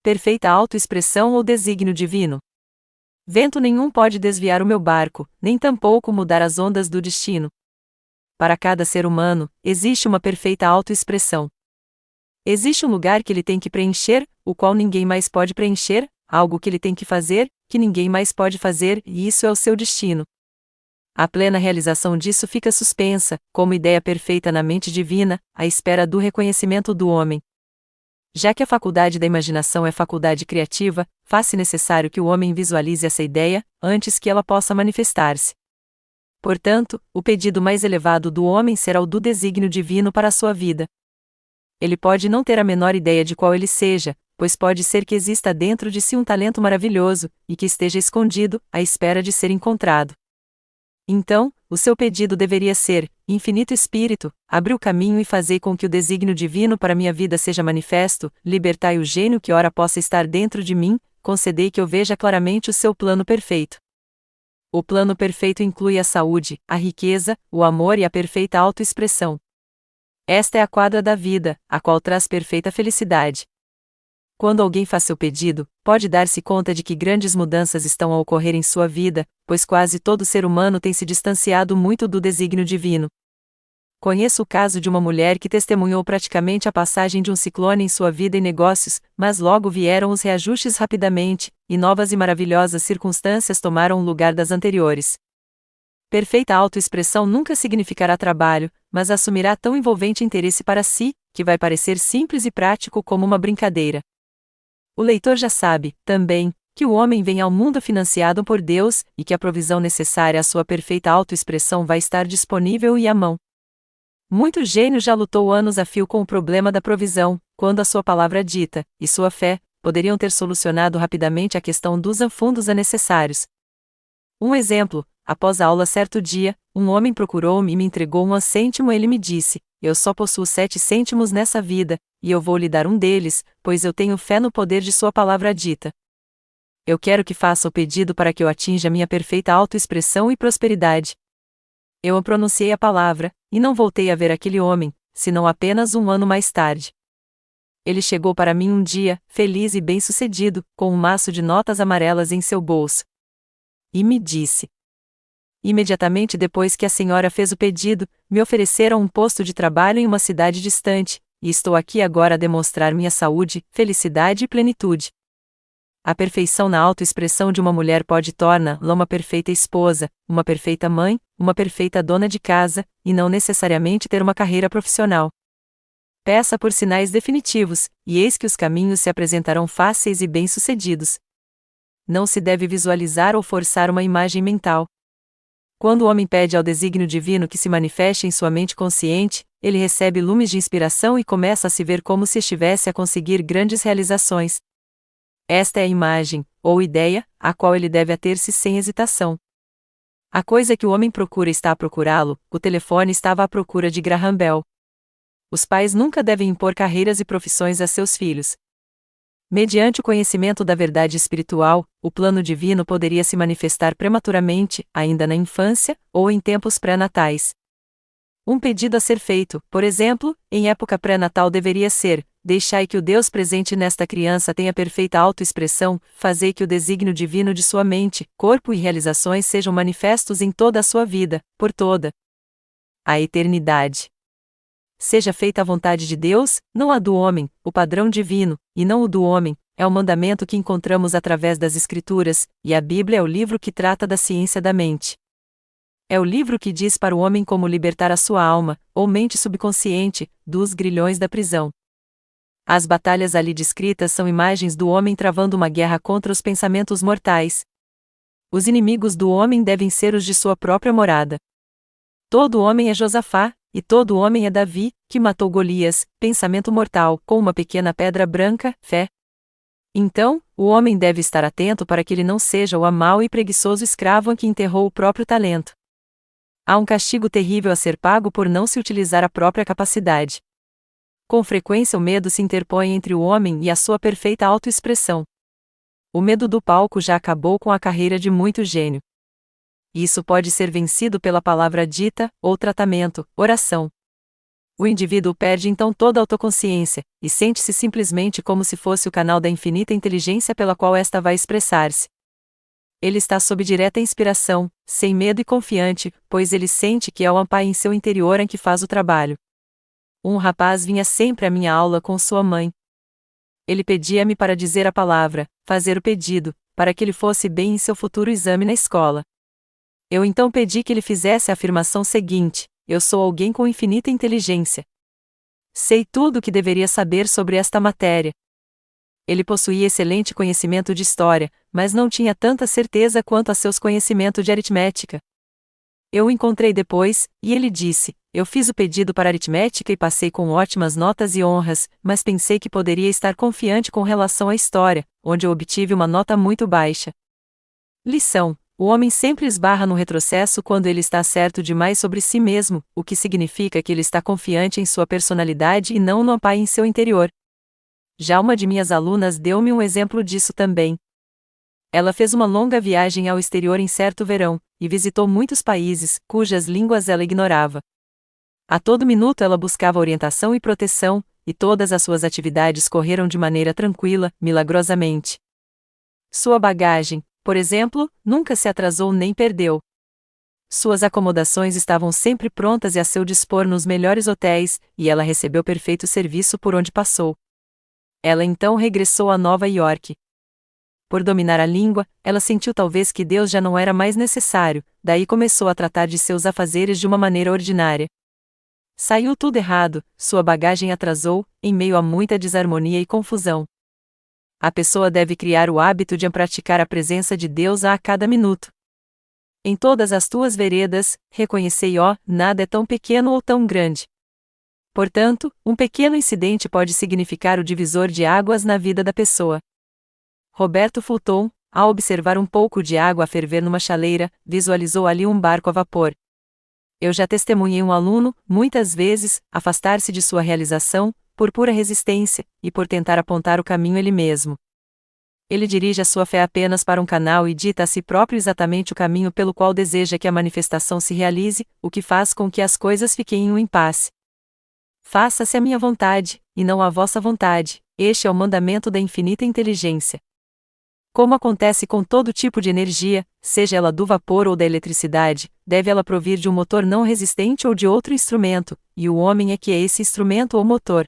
perfeita autoexpressão ou desígnio divino. Vento nenhum pode desviar o meu barco, nem tampouco mudar as ondas do destino. Para cada ser humano, existe uma perfeita autoexpressão. Existe um lugar que ele tem que preencher, o qual ninguém mais pode preencher, algo que ele tem que fazer, que ninguém mais pode fazer, e isso é o seu destino. A plena realização disso fica suspensa, como ideia perfeita na mente divina, à espera do reconhecimento do homem. Já que a faculdade da imaginação é faculdade criativa, faz-se necessário que o homem visualize essa ideia, antes que ela possa manifestar-se. Portanto, o pedido mais elevado do homem será o do desígnio divino para a sua vida. Ele pode não ter a menor ideia de qual ele seja, pois pode ser que exista dentro de si um talento maravilhoso, e que esteja escondido, à espera de ser encontrado. Então, o seu pedido deveria ser: Infinito Espírito, abri o caminho e fazei com que o desígnio divino para minha vida seja manifesto, libertai o gênio que ora possa estar dentro de mim, concedei que eu veja claramente o seu plano perfeito. O plano perfeito inclui a saúde, a riqueza, o amor e a perfeita autoexpressão. Esta é a quadra da vida, a qual traz perfeita felicidade. Quando alguém faz seu pedido, pode dar-se conta de que grandes mudanças estão a ocorrer em sua vida, pois quase todo ser humano tem se distanciado muito do desígnio divino. Conheço o caso de uma mulher que testemunhou praticamente a passagem de um ciclone em sua vida e negócios, mas logo vieram os reajustes rapidamente, e novas e maravilhosas circunstâncias tomaram o lugar das anteriores. Perfeita autoexpressão nunca significará trabalho, mas assumirá tão envolvente interesse para si, que vai parecer simples e prático como uma brincadeira. O leitor já sabe, também, que o homem vem ao mundo financiado por Deus, e que a provisão necessária à sua perfeita autoexpressão vai estar disponível e à mão. Muito gênio já lutou anos a fio com o problema da provisão, quando a sua palavra dita, e sua fé, poderiam ter solucionado rapidamente a questão dos fundos necessários. Um exemplo: após a aula certo dia, um homem procurou-me e me entregou 1 cêntimo. Ele me disse: eu só possuo 7 cêntimos nessa vida, e eu vou lhe dar um deles, pois eu tenho fé no poder de sua palavra dita. Eu quero que faça o pedido para que eu atinja minha perfeita autoexpressão e prosperidade. Eu pronunciei a palavra, e não voltei a ver aquele homem, senão apenas 1 ano mais tarde. Ele chegou para mim um dia, feliz e bem-sucedido, com um maço de notas amarelas em seu bolso. E me disse: imediatamente depois que a senhora fez o pedido, me ofereceram um posto de trabalho em uma cidade distante, e estou aqui agora a demonstrar minha saúde, felicidade e plenitude. A perfeição na autoexpressão de uma mulher pode torná-la uma perfeita esposa, uma perfeita mãe, uma perfeita dona de casa, e não necessariamente ter uma carreira profissional. Peça por sinais definitivos, e eis que os caminhos se apresentarão fáceis e bem-sucedidos. Não se deve visualizar ou forçar uma imagem mental. Quando o homem pede ao desígnio divino que se manifeste em sua mente consciente, ele recebe lumes de inspiração e começa a se ver como se estivesse a conseguir grandes realizações. Esta é a imagem, ou ideia, a qual ele deve ater-se sem hesitação. A coisa que o homem procura está a procurá-lo, o telefone estava à procura de Graham Bell. Os pais nunca devem impor carreiras e profissões a seus filhos. Mediante o conhecimento da verdade espiritual, o plano divino poderia se manifestar prematuramente, ainda na infância, ou em tempos pré-natais. Um pedido a ser feito, por exemplo, em época pré-natal deveria ser: deixai que o Deus presente nesta criança tenha perfeita autoexpressão, fazei que o desígnio divino de sua mente, corpo e realizações sejam manifestos em toda a sua vida, por toda a eternidade. Seja feita a vontade de Deus, não a do homem, o padrão divino, e não o do homem, é o mandamento que encontramos através das Escrituras, e a Bíblia é o livro que trata da ciência da mente. É o livro que diz para o homem como libertar a sua alma, ou mente subconsciente, dos grilhões da prisão. As batalhas ali descritas são imagens do homem travando uma guerra contra os pensamentos mortais. Os inimigos do homem devem ser os de sua própria morada. Todo homem é Josafá, e todo homem é Davi, que matou Golias, pensamento mortal, com uma pequena pedra branca, fé. Então, o homem deve estar atento para que ele não seja o mau e preguiçoso escravo que enterrou o próprio talento. Há um castigo terrível a ser pago por não se utilizar a própria capacidade. Com frequência o medo se interpõe entre o homem e a sua perfeita autoexpressão. O medo do palco já acabou com a carreira de muito gênio. Isso pode ser vencido pela palavra dita, ou tratamento, oração. O indivíduo perde então toda a autoconsciência, e sente-se simplesmente como se fosse o canal da infinita inteligência pela qual esta vai expressar-se. Ele está sob direta inspiração, sem medo e confiante, pois ele sente que é o Ampai em seu interior em que faz o trabalho. Um rapaz vinha sempre à minha aula com sua mãe. Ele pedia-me para dizer a palavra, fazer o pedido, para que ele fosse bem em seu futuro exame na escola. Eu então pedi que ele fizesse a afirmação seguinte: eu sou alguém com infinita inteligência. Sei tudo o que deveria saber sobre esta matéria. Ele possuía excelente conhecimento de história, mas não tinha tanta certeza quanto a seus conhecimentos de aritmética. Eu o encontrei depois, e ele disse: eu fiz o pedido para aritmética e passei com ótimas notas e honras, mas pensei que poderia estar confiante com relação à história, onde eu obtive uma nota muito baixa. Lição: o homem sempre esbarra no retrocesso quando ele está certo demais sobre si mesmo, o que significa que ele está confiante em sua personalidade e não no Ampai em seu interior. Já uma de minhas alunas deu-me um exemplo disso também. Ela fez uma longa viagem ao exterior em certo verão, e visitou muitos países, cujas línguas ela ignorava. A todo minuto ela buscava orientação e proteção, e todas as suas atividades correram de maneira tranquila, milagrosamente. Sua bagagem, por exemplo, nunca se atrasou nem perdeu. Suas acomodações estavam sempre prontas e a seu dispor nos melhores hotéis, e ela recebeu perfeito serviço por onde passou. Ela então regressou a Nova York. Por dominar a língua, ela sentiu talvez que Deus já não era mais necessário, daí começou a tratar de seus afazeres de uma maneira ordinária. Saiu tudo errado, sua bagagem atrasou, em meio a muita desarmonia e confusão. A pessoa deve criar o hábito de praticar a presença de Deus a cada minuto. Em todas as tuas veredas, reconhecei, ó, nada é tão pequeno ou tão grande. Portanto, um pequeno incidente pode significar o divisor de águas na vida da pessoa. Roberto Fulton, ao observar um pouco de água a ferver numa chaleira, visualizou ali um barco a vapor. Eu já testemunhei um aluno, muitas vezes, afastar-se de sua realização, por pura resistência, e por tentar apontar o caminho ele mesmo. Ele dirige a sua fé apenas para um canal e dita a si próprio exatamente o caminho pelo qual deseja que a manifestação se realize, o que faz com que as coisas fiquem em um impasse. Faça-se a minha vontade, e não a vossa vontade, este é o mandamento da infinita inteligência. Como acontece com todo tipo de energia, seja ela do vapor ou da eletricidade, deve ela provir de um motor não resistente ou de outro instrumento, e o homem é que é esse instrumento ou motor.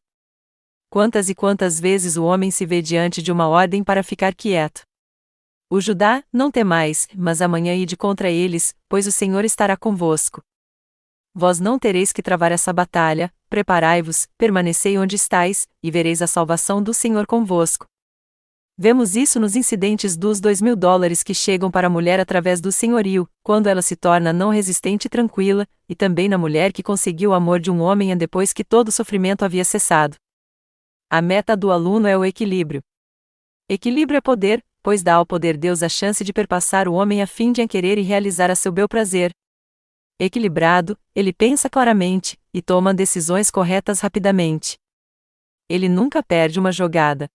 Quantas e quantas vezes o homem se vê diante de uma ordem para ficar quieto. O Judá, não temais, mas amanhã ide contra eles, pois o Senhor estará convosco. Vós não tereis que travar essa batalha, preparai-vos, permanecei onde estáis, e vereis a salvação do Senhor convosco. Vemos isso nos incidentes dos $2.000 que chegam para a mulher através do senhorio, quando ela se torna não resistente e tranquila, e também na mulher que conseguiu o amor de um homem depois que todo o sofrimento havia cessado. A meta do aluno é o equilíbrio. Equilíbrio é poder, pois dá ao poder Deus a chance de perpassar o homem a fim de querer e realizar a seu bel prazer. Equilibrado, ele pensa claramente, e toma decisões corretas rapidamente. Ele nunca perde uma jogada.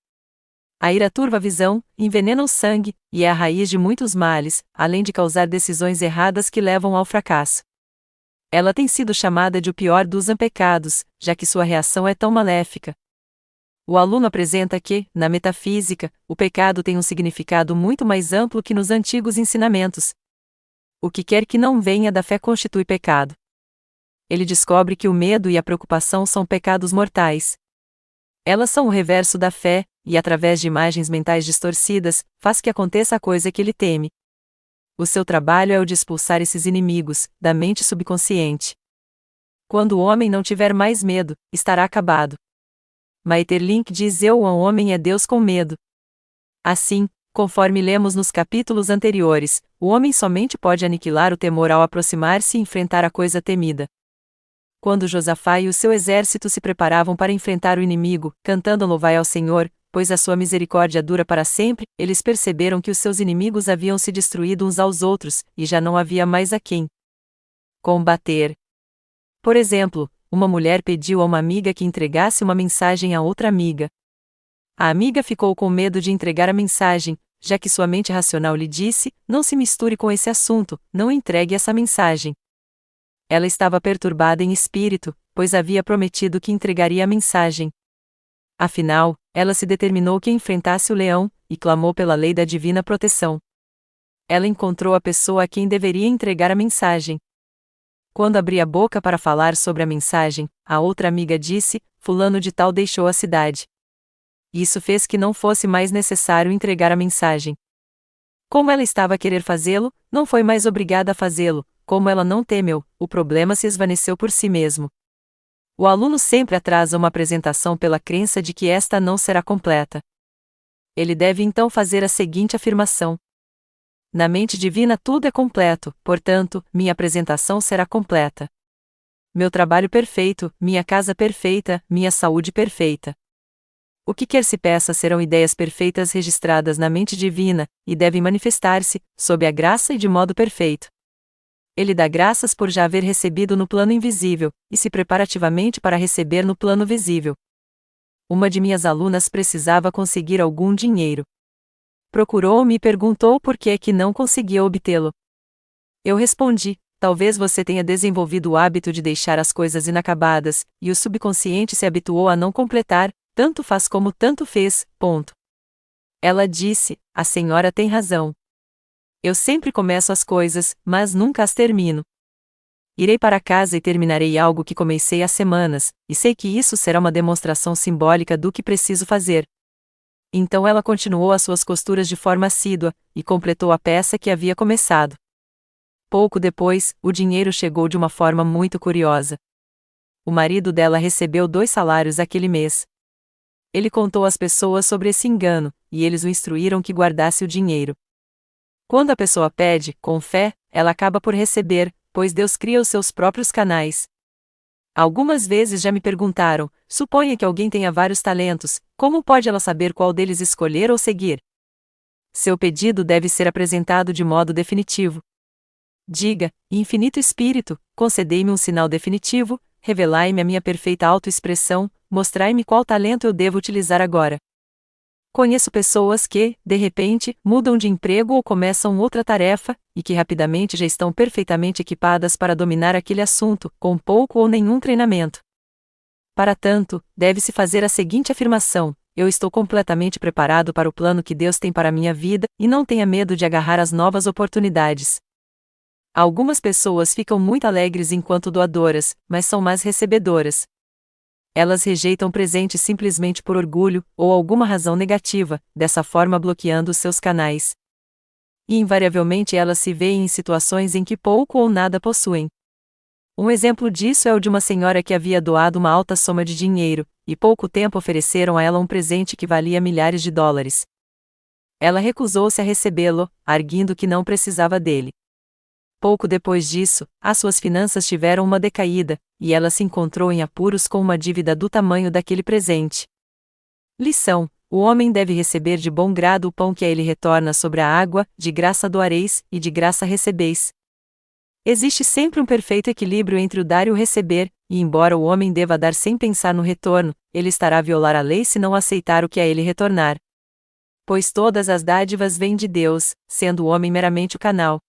A ira turva a visão, envenena o sangue, e é a raiz de muitos males, além de causar decisões erradas que levam ao fracasso. Ela tem sido chamada de o pior dos pecados, já que sua reação é tão maléfica. O aluno apresenta que, na metafísica, o pecado tem um significado muito mais amplo que nos antigos ensinamentos. O que quer que não venha da fé constitui pecado. Ele descobre que o medo e a preocupação são pecados mortais. Elas são o reverso da fé, e através de imagens mentais distorcidas, faz que aconteça a coisa que ele teme. O seu trabalho é o de expulsar esses inimigos, da mente subconsciente. Quando o homem não tiver mais medo, estará acabado. Maeterlinck diz: o homem é Deus com medo. Assim, conforme lemos nos capítulos anteriores, o homem somente pode aniquilar o temor ao aproximar-se e enfrentar a coisa temida. Quando Josafá e o seu exército se preparavam para enfrentar o inimigo, cantando louvai ao Senhor, pois a sua misericórdia dura para sempre, eles perceberam que os seus inimigos haviam se destruído uns aos outros, e já não havia mais a quem combater. Por exemplo, uma mulher pediu a uma amiga que entregasse uma mensagem a outra amiga. A amiga ficou com medo de entregar a mensagem, já que sua mente racional lhe disse: não se misture com esse assunto, não entregue essa mensagem. Ela estava perturbada em espírito, pois havia prometido que entregaria a mensagem. Afinal, ela se determinou que enfrentasse o leão, e clamou pela lei da divina proteção. Ela encontrou a pessoa a quem deveria entregar a mensagem. Quando abri a boca para falar sobre a mensagem, a outra amiga disse: Fulano de Tal deixou a cidade. Isso fez que não fosse mais necessário entregar a mensagem. Como ela estava a querer fazê-lo, não foi mais obrigada a fazê-lo. Como ela não temeu, o problema se esvaneceu por si mesmo. O aluno sempre atrasa uma apresentação pela crença de que esta não será completa. Ele deve então fazer a seguinte afirmação: na mente divina tudo é completo, portanto, minha apresentação será completa. Meu trabalho perfeito, minha casa perfeita, minha saúde perfeita. O que quer se peça serão ideias perfeitas registradas na mente divina, e devem manifestar-se, sob a graça e de modo perfeito. Ele dá graças por já haver recebido no plano invisível, e se prepara ativamente para receber no plano visível. Uma de minhas alunas precisava conseguir algum dinheiro. Procurou-me e perguntou por que é que não conseguia obtê-lo. Eu respondi: talvez você tenha desenvolvido o hábito de deixar as coisas inacabadas, e o subconsciente se habituou a não completar, tanto faz como tanto fez, ponto. Ela disse: a senhora tem razão. Eu sempre começo as coisas, mas nunca as termino. Irei para casa e terminarei algo que comecei há semanas, e sei que isso será uma demonstração simbólica do que preciso fazer. Então ela continuou as suas costuras de forma assídua, e completou a peça que havia começado. Pouco depois, o dinheiro chegou de uma forma muito curiosa. O marido dela recebeu 2 salários aquele mês. Ele contou às pessoas sobre esse engano, e eles o instruíram que guardasse o dinheiro. Quando a pessoa pede, com fé, ela acaba por receber, pois Deus cria os seus próprios canais. Algumas vezes já me perguntaram: suponha que alguém tenha vários talentos, como pode ela saber qual deles escolher ou seguir? Seu pedido deve ser apresentado de modo definitivo. Diga: Infinito Espírito, concedei-me um sinal definitivo, revelai-me a minha perfeita autoexpressão, mostrai-me qual talento eu devo utilizar agora. Conheço pessoas que, de repente, mudam de emprego ou começam outra tarefa, e que rapidamente já estão perfeitamente equipadas para dominar aquele assunto, com pouco ou nenhum treinamento. Para tanto, deve-se fazer a seguinte afirmação: eu estou completamente preparado para o plano que Deus tem para a minha vida, e não tenha medo de agarrar as novas oportunidades. Algumas pessoas ficam muito alegres enquanto doadoras, mas são más recebedoras. Elas rejeitam presentes simplesmente por orgulho, ou alguma razão negativa, dessa forma bloqueando os seus canais. E invariavelmente elas se veem em situações em que pouco ou nada possuem. Um exemplo disso é o de uma senhora que havia doado uma alta soma de dinheiro, e pouco tempo ofereceram a ela um presente que valia milhares de dólares. Ela recusou-se a recebê-lo, arguindo que não precisava dele. Pouco depois disso, as suas finanças tiveram uma decaída, e ela se encontrou em apuros com uma dívida do tamanho daquele presente. Lição: o homem deve receber de bom grado o pão que a ele retorna sobre a água, de graça doareis, e de graça recebeis. Existe sempre um perfeito equilíbrio entre o dar e o receber, e embora o homem deva dar sem pensar no retorno, ele estará a violar a lei se não aceitar o que a ele retornar. Pois todas as dádivas vêm de Deus, sendo o homem meramente o canal.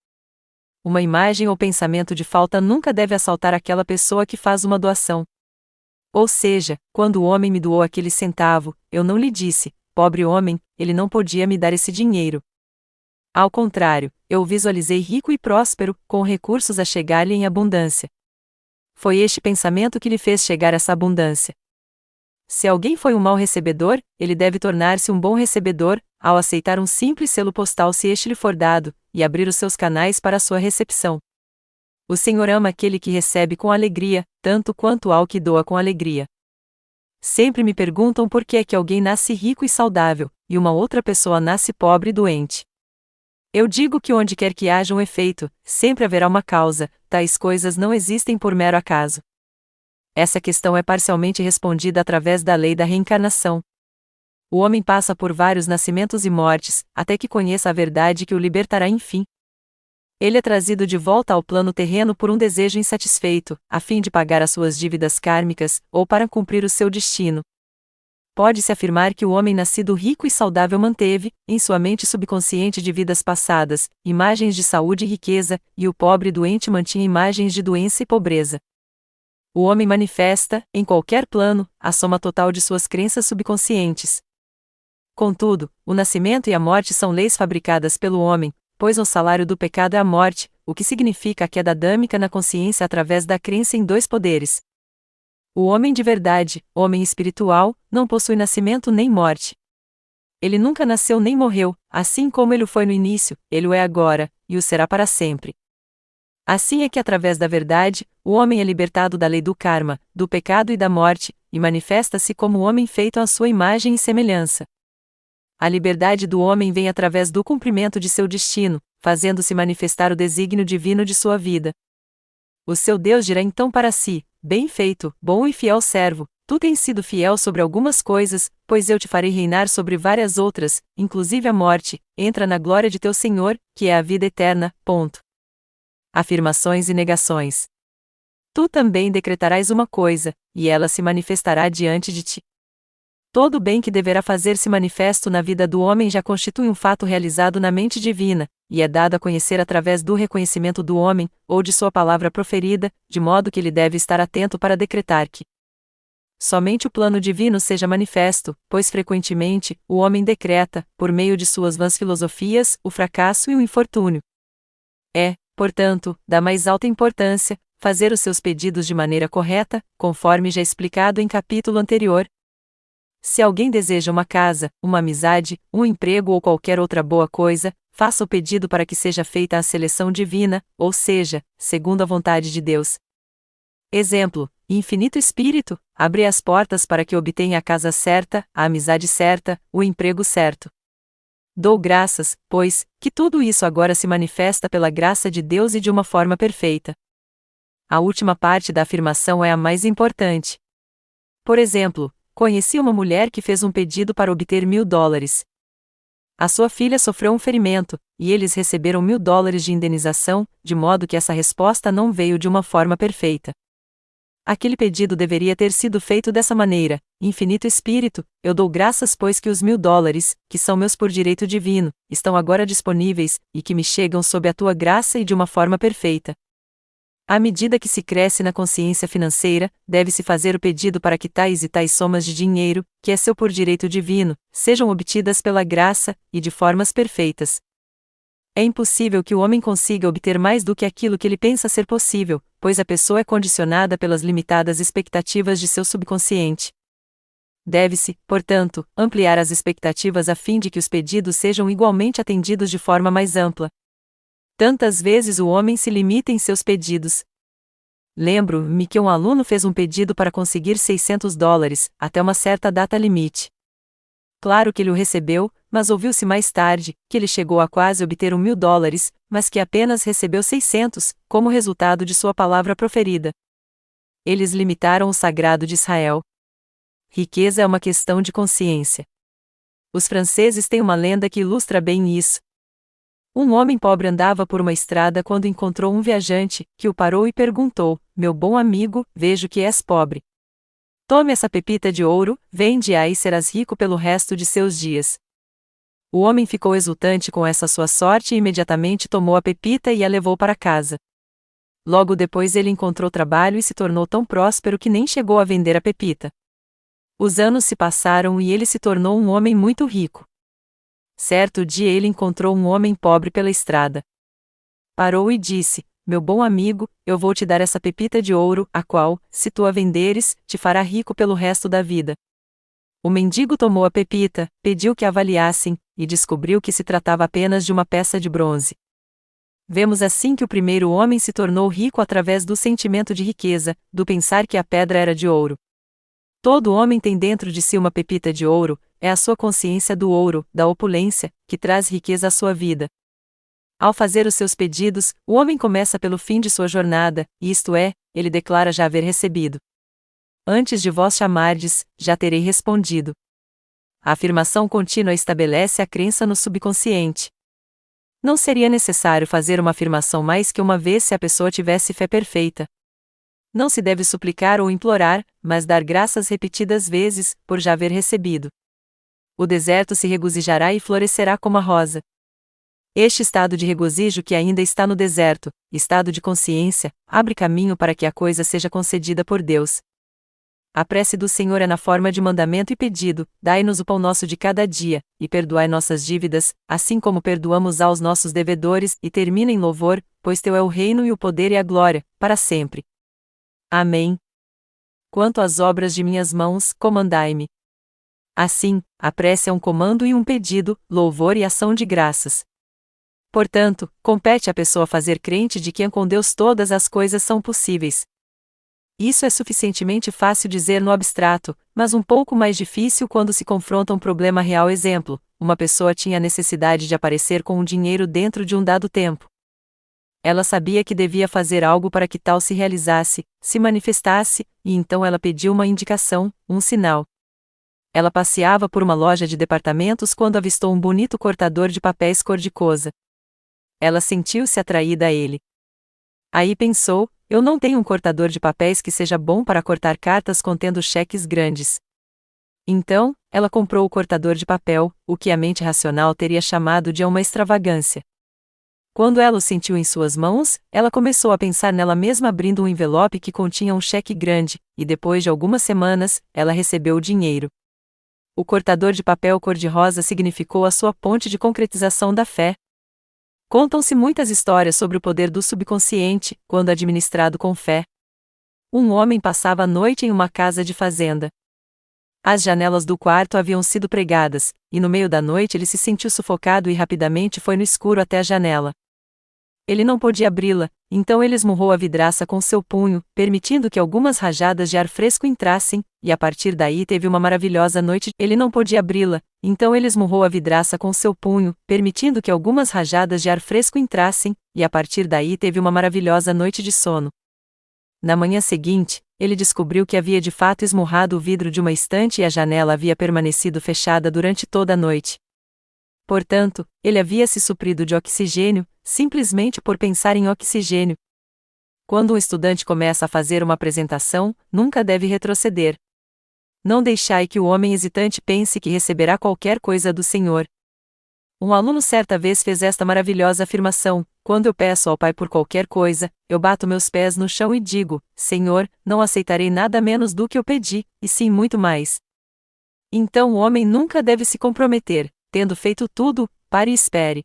Uma imagem ou pensamento de falta nunca deve assaltar aquela pessoa que faz uma doação. Ou seja, quando o homem me doou aquele centavo, eu não lhe disse: pobre homem, ele não podia me dar esse dinheiro. Ao contrário, eu o visualizei rico e próspero, com recursos a chegar-lhe em abundância. Foi este pensamento que lhe fez chegar essa abundância. Se alguém foi um mau recebedor, ele deve tornar-se um bom recebedor, ao aceitar um simples selo postal se este lhe for dado, e abrir os seus canais para a sua recepção. O Senhor ama aquele que recebe com alegria, tanto quanto ao que doa com alegria. Sempre me perguntam por que é que alguém nasce rico e saudável, e uma outra pessoa nasce pobre e doente. Eu digo que onde quer que haja um efeito, sempre haverá uma causa, tais coisas não existem por mero acaso. Essa questão é parcialmente respondida através da lei da reencarnação. O homem passa por vários nascimentos e mortes, até que conheça a verdade que o libertará enfim. Ele é trazido de volta ao plano terreno por um desejo insatisfeito, a fim de pagar as suas dívidas kármicas, ou para cumprir o seu destino. pode-se afirmar que o homem nascido rico e saudável manteve, em sua mente subconsciente de vidas passadas, imagens de saúde e riqueza, e o pobre doente mantinha imagens de doença e pobreza. O homem manifesta, em qualquer plano, a soma total de suas crenças subconscientes. Contudo, o nascimento e a morte são leis fabricadas pelo homem, pois o salário do pecado é a morte, o que significa a queda adâmica na consciência através da crença em dois poderes. O homem de verdade, homem espiritual, não possui nascimento nem morte. Ele nunca nasceu nem morreu, assim como ele o foi no início, ele o é agora, e o será para sempre. Assim é que através da verdade, o homem é libertado da lei do karma, do pecado e da morte, e manifesta-se como homem feito à sua imagem e semelhança. A liberdade do homem vem através do cumprimento de seu destino, fazendo-se manifestar o desígnio divino de sua vida. O seu Deus dirá então para si: bem feito, bom e fiel servo, tu tens sido fiel sobre algumas coisas, pois eu te farei reinar sobre várias outras, inclusive a morte, entra na glória de teu Senhor, que é a vida eterna. Ponto. Afirmações e negações. Tu também decretarás uma coisa, e ela se manifestará diante de ti. Todo o bem que deverá fazer-se manifesto na vida do homem já constitui um fato realizado na mente divina, e é dado a conhecer através do reconhecimento do homem, ou de sua palavra proferida, de modo que ele deve estar atento para decretar que somente o plano divino seja manifesto, pois frequentemente, o homem decreta, por meio de suas vãs filosofias, o fracasso e o infortúnio. É, portanto, da mais alta importância, fazer os seus pedidos de maneira correta, conforme já explicado em capítulo anterior. Se alguém deseja uma casa, uma amizade, um emprego ou qualquer outra boa coisa, faça o pedido para que seja feita a seleção divina, ou seja, segundo a vontade de Deus. Exemplo: Infinito Espírito, abre as portas para que obtenha a casa certa, a amizade certa, o emprego certo. Dou graças, pois, que tudo isso agora se manifesta pela graça de Deus e de uma forma perfeita. A última parte da afirmação é a mais importante. Por exemplo, conheci uma mulher que fez um pedido para obter $1.000. A sua filha sofreu um ferimento, e eles receberam $1.000 de indenização, de modo que essa resposta não veio de uma forma perfeita. Aquele pedido deveria ter sido feito dessa maneira: Infinito Espírito, eu dou graças pois que os $1.000, que são meus por direito divino, estão agora disponíveis, e que me chegam sob a tua graça e de uma forma perfeita. À medida que se cresce na consciência financeira, deve-se fazer o pedido para que tais e tais somas de dinheiro, que é seu por direito divino, sejam obtidas pela graça, e de formas perfeitas. É impossível que o homem consiga obter mais do que aquilo que ele pensa ser possível, pois a pessoa é condicionada pelas limitadas expectativas de seu subconsciente. Deve-se, portanto, ampliar as expectativas a fim de que os pedidos sejam igualmente atendidos de forma mais ampla. Tantas vezes o homem se limita em seus pedidos. Lembro-me que um aluno fez um pedido para conseguir $600, até uma certa data limite. Claro que ele o recebeu, mas ouviu-se mais tarde, que ele chegou a quase obter $1.000, mas que apenas recebeu 600, como resultado de sua palavra proferida. Eles limitaram o sagrado de Israel. Riqueza é uma questão de consciência. Os franceses têm uma lenda que ilustra bem isso. Um homem pobre andava por uma estrada quando encontrou um viajante, que o parou e perguntou: meu bom amigo, vejo que és pobre. Tome essa pepita de ouro, vende-a e serás rico pelo resto de seus dias. O homem ficou exultante com essa sua sorte e imediatamente tomou a pepita e a levou para casa. Logo depois ele encontrou trabalho e se tornou tão próspero que nem chegou a vender a pepita. Os anos se passaram e ele se tornou um homem muito rico. Certo dia ele encontrou um homem pobre pela estrada. Parou e disse: meu bom amigo, eu vou te dar essa pepita de ouro, a qual, se tu a venderes, te fará rico pelo resto da vida. O mendigo tomou a pepita, pediu que a avaliassem, e descobriu que se tratava apenas de uma peça de bronze. Vemos assim que o primeiro homem se tornou rico através do sentimento de riqueza, do pensar que a pedra era de ouro. Todo homem tem dentro de si uma pepita de ouro, é a sua consciência do ouro, da opulência, que traz riqueza à sua vida. Ao fazer os seus pedidos, o homem começa pelo fim de sua jornada, isto é, ele declara já haver recebido. Antes de vós chamardes, já terei respondido. A afirmação contínua estabelece a crença no subconsciente. Não seria necessário fazer uma afirmação mais que uma vez se a pessoa tivesse fé perfeita. Não se deve suplicar ou implorar, mas dar graças repetidas vezes, por já haver recebido. O deserto se regozijará e florescerá como a rosa. Este estado de regozijo que ainda está no deserto, estado de consciência, abre caminho para que a coisa seja concedida por Deus. A prece do Senhor é na forma de mandamento e pedido: dai-nos o pão nosso de cada dia, e perdoai nossas dívidas, assim como perdoamos aos nossos devedores, e termina em louvor, pois teu é o reino e o poder e a glória, para sempre. Amém. Quanto às obras de minhas mãos, comandai-me. Assim, a prece é um comando e um pedido, louvor e ação de graças. Portanto, compete à pessoa fazer crente de que com Deus todas as coisas são possíveis. Isso é suficientemente fácil dizer no abstrato, mas um pouco mais difícil quando se confronta um problema real. Exemplo: uma pessoa tinha necessidade de aparecer com um dinheiro dentro de um dado tempo. Ela sabia que devia fazer algo para que tal se realizasse, se manifestasse, e então ela pediu uma indicação, um sinal. Ela passeava por uma loja de departamentos quando avistou um bonito cortador de papéis cor-de-rosa. Ela sentiu-se atraída a ele. Aí pensou: eu não tenho um cortador de papéis que seja bom para cortar cartas contendo cheques grandes. Então, ela comprou o cortador de papel, o que a mente racional teria chamado de uma extravagância. Quando ela o sentiu em suas mãos, ela começou a pensar nela mesma abrindo um envelope que continha um cheque grande, e depois de algumas semanas, ela recebeu o dinheiro. O cortador de papel cor-de-rosa significou a sua ponte de concretização da fé. Contam-se muitas histórias sobre o poder do subconsciente, quando administrado com fé. Um homem passava a noite em uma casa de fazenda. As janelas do quarto haviam sido pregadas, e no meio da noite ele se sentiu sufocado e rapidamente foi no escuro até a janela. Ele não podia abri-la, então ele esmurrou a vidraça com seu punho, permitindo que algumas rajadas de ar fresco entrassem, e a partir daí teve uma maravilhosa noite. Ele não podia abri-la, então ele esmurrou a vidraça com seu punho, permitindo que algumas rajadas de ar fresco entrassem, e a partir daí teve uma maravilhosa noite de sono. Na manhã seguinte, ele descobriu que havia de fato esmurrado o vidro de uma estante e a janela havia permanecido fechada durante toda a noite. Portanto, ele havia se suprido de oxigênio, simplesmente por pensar em oxigênio. Quando um estudante começa a fazer uma apresentação, nunca deve retroceder. Não deixai que o homem hesitante pense que receberá qualquer coisa do Senhor. Um aluno certa vez fez esta maravilhosa afirmação: quando eu peço ao Pai por qualquer coisa, eu bato meus pés no chão e digo: Senhor, não aceitarei nada menos do que eu pedi, e sim muito mais. Então o homem nunca deve se comprometer. Tendo feito tudo, pare e espere.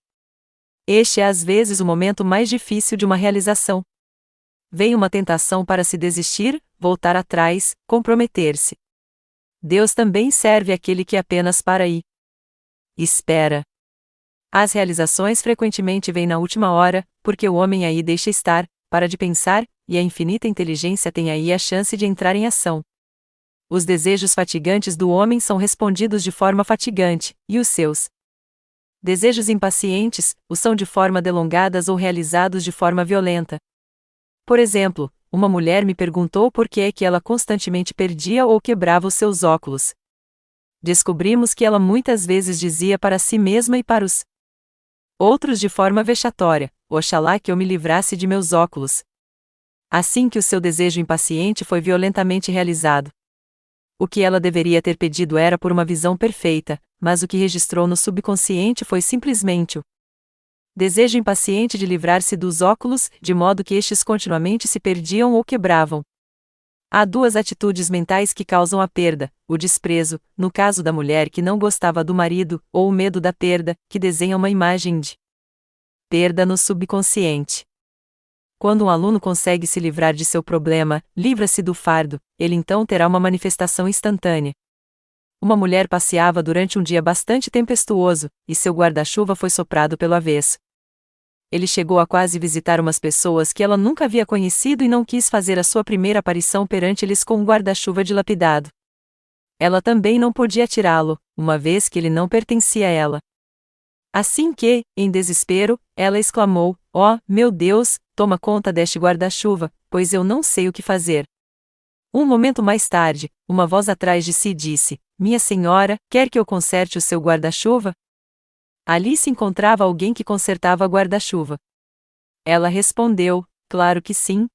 Este é às vezes o momento mais difícil de uma realização. Vem uma tentação para se desistir, voltar atrás, comprometer-se. Deus também serve aquele que apenas para e espera. As realizações frequentemente vêm na última hora, porque o homem aí deixa estar, para de pensar, e a infinita inteligência tem aí a chance de entrar em ação. Os desejos fatigantes do homem são respondidos de forma fatigante, e os seus desejos impacientes, os são de forma delongadas ou realizados de forma violenta. Por exemplo, uma mulher me perguntou por que é que ela constantemente perdia ou quebrava os seus óculos. Descobrimos que ela muitas vezes dizia para si mesma e para os outros de forma vexatória: oxalá que eu me livrasse de meus óculos. Assim que o seu desejo impaciente foi violentamente realizado. O que ela deveria ter pedido era por uma visão perfeita, mas o que registrou no subconsciente foi simplesmente o desejo impaciente de livrar-se dos óculos, de modo que estes continuamente se perdiam ou quebravam. Há duas atitudes mentais que causam a perda: o desprezo, no caso da mulher que não gostava do marido, ou o medo da perda, que desenha uma imagem de perda no subconsciente. Quando um aluno consegue se livrar de seu problema, livra-se do fardo, ele então terá uma manifestação instantânea. Uma mulher passeava durante um dia bastante tempestuoso, e seu guarda-chuva foi soprado pelo avesso. Ele chegou a quase visitar umas pessoas que ela nunca havia conhecido e não quis fazer a sua primeira aparição perante eles com um guarda-chuva dilapidado. Ela também não podia tirá-lo, uma vez que ele não pertencia a ela. Assim que, em desespero, ela exclamou: "Oh, meu Deus, toma conta deste guarda-chuva, pois eu não sei o que fazer." Um momento mais tarde, uma voz atrás de si disse: "Minha senhora, quer que eu conserte o seu guarda-chuva?" Ali se encontrava alguém que consertava guarda-chuva. Ela respondeu: "Claro que sim."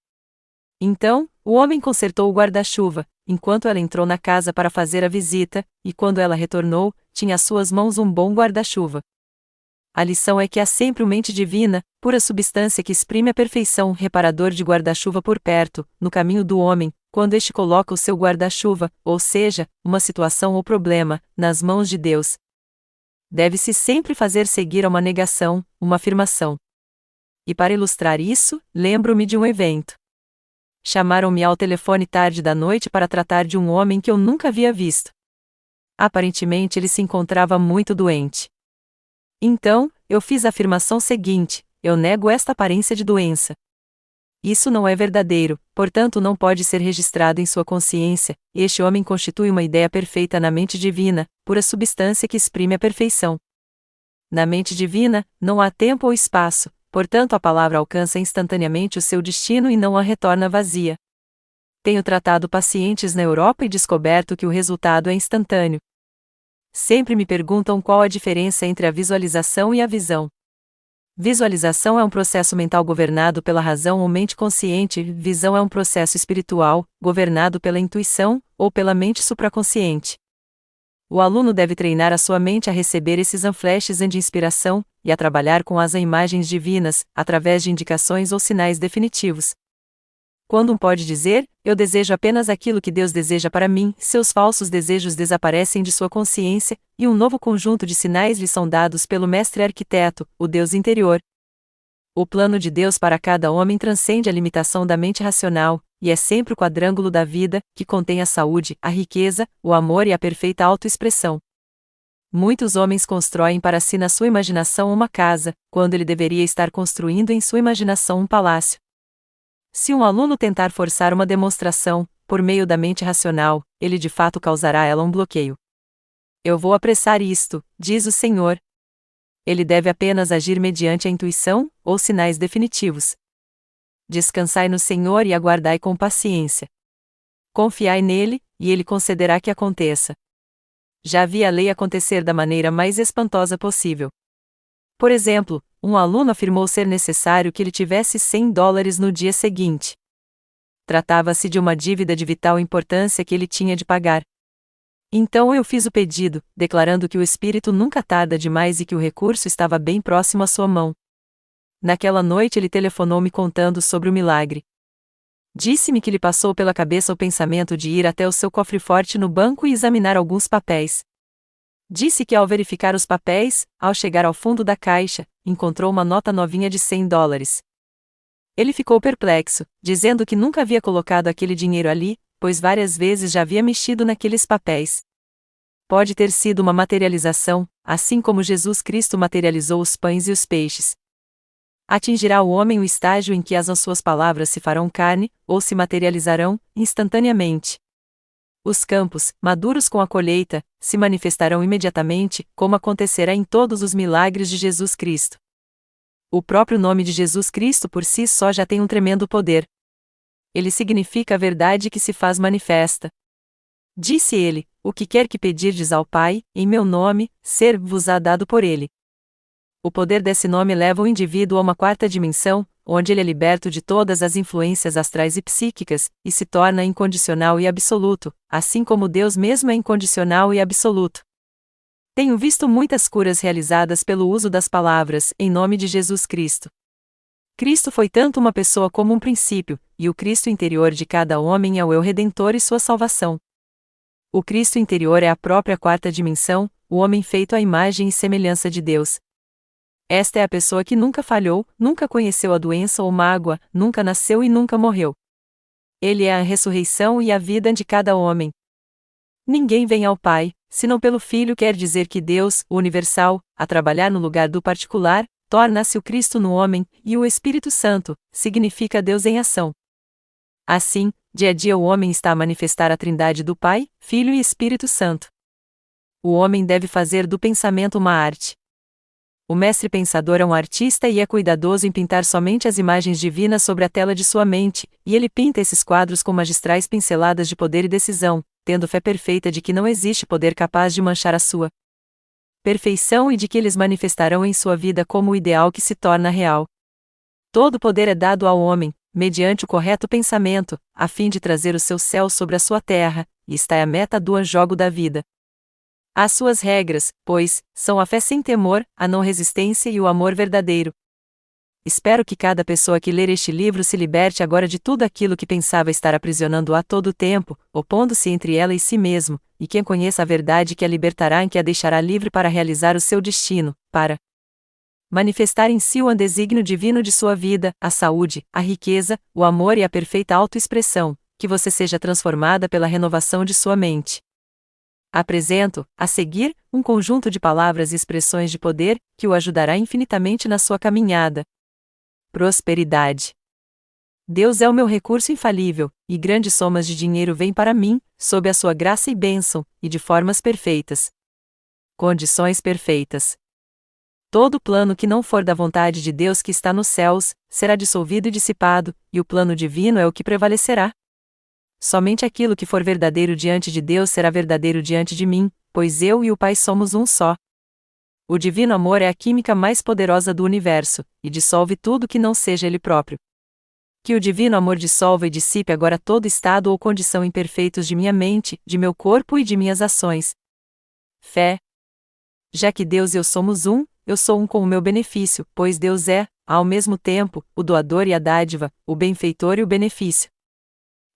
Então, o homem consertou o guarda-chuva, enquanto ela entrou na casa para fazer a visita, e quando ela retornou, tinha às suas mãos um bom guarda-chuva. A lição é que há sempre uma mente divina, pura substância que exprime a perfeição, reparador de guarda-chuva por perto, no caminho do homem, quando este coloca o seu guarda-chuva, ou seja, uma situação ou problema, nas mãos de Deus. Deve-se sempre fazer seguir a uma negação, uma afirmação. E para ilustrar isso, lembro-me de um evento. Chamaram-me ao telefone tarde da noite para tratar de um homem que eu nunca havia visto. Aparentemente ele se encontrava muito doente. Então, eu fiz a afirmação seguinte: eu nego esta aparência de doença. Isso não é verdadeiro, portanto não pode ser registrado em sua consciência. Este homem constitui uma ideia perfeita na mente divina, pura substância que exprime a perfeição. Na mente divina, não há tempo ou espaço, portanto a palavra alcança instantaneamente o seu destino e não a retorna vazia. Tenho tratado pacientes na Europa e descoberto que o resultado é instantâneo. Sempre me perguntam qual a diferença entre a visualização e a visão. Visualização é um processo mental governado pela razão ou mente consciente, visão é um processo espiritual, governado pela intuição, ou pela mente supraconsciente. O aluno deve treinar a sua mente a receber esses flashes de inspiração, e a trabalhar com as imagens divinas, através de indicações ou sinais definitivos. Quando um pode dizer, eu desejo apenas aquilo que Deus deseja para mim, seus falsos desejos desaparecem de sua consciência, e um novo conjunto de sinais lhe são dados pelo mestre arquiteto, o Deus interior. O plano de Deus para cada homem transcende a limitação da mente racional, e é sempre o quadrângulo da vida, que contém a saúde, a riqueza, o amor e a perfeita autoexpressão. Muitos homens constroem para si na sua imaginação uma casa, quando ele deveria estar construindo em sua imaginação um palácio. Se um aluno tentar forçar uma demonstração, por meio da mente racional, ele de fato causará a ela um bloqueio. Eu vou apressar isto, diz o Senhor. Ele deve apenas agir mediante a intuição, ou sinais definitivos. Descansai no Senhor e aguardai com paciência. Confiai nele, e ele concederá que aconteça. Já vi a lei acontecer da maneira mais espantosa possível. Por exemplo, um aluno afirmou ser necessário que ele tivesse $100 no dia seguinte. Tratava-se de uma dívida de vital importância que ele tinha de pagar. Então eu fiz o pedido, declarando que o espírito nunca tarda demais e que o recurso estava bem próximo à sua mão. Naquela noite ele telefonou-me contando sobre o milagre. Disse-me que lhe passou pela cabeça o pensamento de ir até o seu cofre-forte no banco e examinar alguns papéis. Disse que ao verificar os papéis, ao chegar ao fundo da caixa, encontrou uma nota novinha de $100. Ele ficou perplexo, dizendo que nunca havia colocado aquele dinheiro ali, pois várias vezes já havia mexido naqueles papéis. Pode ter sido uma materialização, assim como Jesus Cristo materializou os pães e os peixes. Atingirá o homem o estágio em que as suas palavras se farão carne, ou se materializarão, instantaneamente. Os campos, maduros com a colheita, se manifestarão imediatamente, como acontecerá em todos os milagres de Jesus Cristo. O próprio nome de Jesus Cristo por si só já tem um tremendo poder. Ele significa a verdade que se faz manifesta. Disse ele: o que quer que pedirdes ao Pai, em meu nome, ser-vos-á dado por ele. O poder desse nome leva o indivíduo a uma quarta dimensão, onde ele é liberto de todas as influências astrais e psíquicas, e se torna incondicional e absoluto, assim como Deus mesmo é incondicional e absoluto. Tenho visto muitas curas realizadas pelo uso das palavras, em nome de Jesus Cristo. Cristo foi tanto uma pessoa como um princípio, e o Cristo interior de cada homem é o eu redentor e sua salvação. O Cristo interior é a própria quarta dimensão, o homem feito à imagem e semelhança de Deus. Esta é a pessoa que nunca falhou, nunca conheceu a doença ou mágoa, nunca nasceu e nunca morreu. Ele é a ressurreição e a vida de cada homem. Ninguém vem ao Pai, senão pelo Filho, quer dizer que Deus, o universal, a trabalhar no lugar do particular, torna-se o Cristo no homem, e o Espírito Santo, significa Deus em ação. Assim, dia a dia o homem está a manifestar a trindade do Pai, Filho e Espírito Santo. O homem deve fazer do pensamento uma arte. O mestre pensador é um artista e é cuidadoso em pintar somente as imagens divinas sobre a tela de sua mente, e ele pinta esses quadros com magistrais pinceladas de poder e decisão, tendo fé perfeita de que não existe poder capaz de manchar a sua perfeição e de que eles manifestarão em sua vida como o ideal que se torna real. Todo poder é dado ao homem, mediante o correto pensamento, a fim de trazer o seu céu sobre a sua terra, e está é a meta do jogo da vida. As suas regras, pois, são a fé sem temor, a não resistência e o amor verdadeiro. Espero que cada pessoa que ler este livro se liberte agora de tudo aquilo que pensava estar aprisionando a todo o tempo, opondo-se entre ela e si mesmo, e quem conheça a verdade que a libertará e que a deixará livre para realizar o seu destino, para manifestar em si o desígnio divino de sua vida, a saúde, a riqueza, o amor e a perfeita autoexpressão, que você seja transformada pela renovação de sua mente. Apresento, a seguir, um conjunto de palavras e expressões de poder, que o ajudará infinitamente na sua caminhada. Prosperidade. Deus é o meu recurso infalível, e grandes somas de dinheiro vêm para mim, sob a sua graça e bênção, e de formas perfeitas. Condições perfeitas. Todo plano que não for da vontade de Deus que está nos céus, será dissolvido e dissipado, e o plano divino é o que prevalecerá. Somente aquilo que for verdadeiro diante de Deus será verdadeiro diante de mim, pois eu e o Pai somos um só. O divino amor é a química mais poderosa do universo, e dissolve tudo que não seja ele próprio. Que o divino amor dissolva e dissipe agora todo estado ou condição imperfeitos de minha mente, de meu corpo e de minhas ações. Fé. Já que Deus e eu somos um, eu sou um com o meu benefício, pois Deus é, ao mesmo tempo, o doador e a dádiva, o benfeitor e o benefício.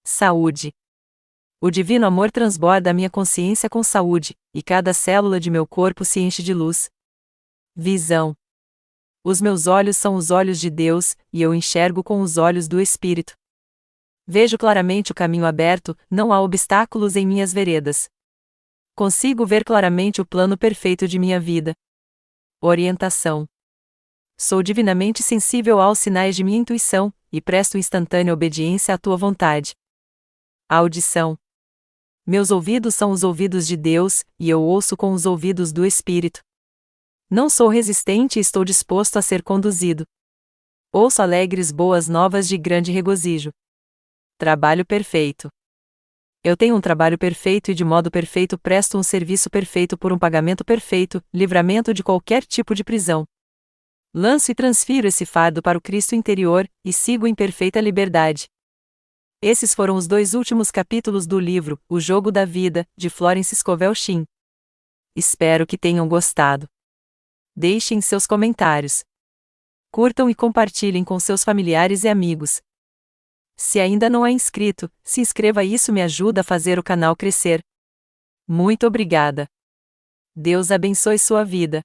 Saúde. O divino amor transborda a minha consciência com saúde, e cada célula de meu corpo se enche de luz. Visão. Os meus olhos são os olhos de Deus, e eu enxergo com os olhos do Espírito. Vejo claramente o caminho aberto, não há obstáculos em minhas veredas. Consigo ver claramente o plano perfeito de minha vida. Orientação. Sou divinamente sensível aos sinais de minha intuição, e presto instantânea obediência à tua vontade. Audição. Meus ouvidos são os ouvidos de Deus, e eu ouço com os ouvidos do Espírito. Não sou resistente e estou disposto a ser conduzido. Ouço alegres boas novas de grande regozijo. Trabalho perfeito. Eu tenho um trabalho perfeito e de modo perfeito presto um serviço perfeito por um pagamento perfeito, livramento de qualquer tipo de prisão. Lanço e transfiro esse fardo para o Cristo interior, e sigo em perfeita liberdade. Esses foram os 2 últimos capítulos do livro, O Jogo da Vida, de Florence Scovel Shinn. Espero que tenham gostado. Deixem seus comentários. Curtam e compartilhem com seus familiares e amigos. Se ainda não é inscrito, se inscreva, isso me ajuda a fazer o canal crescer. Muito obrigada. Deus abençoe sua vida.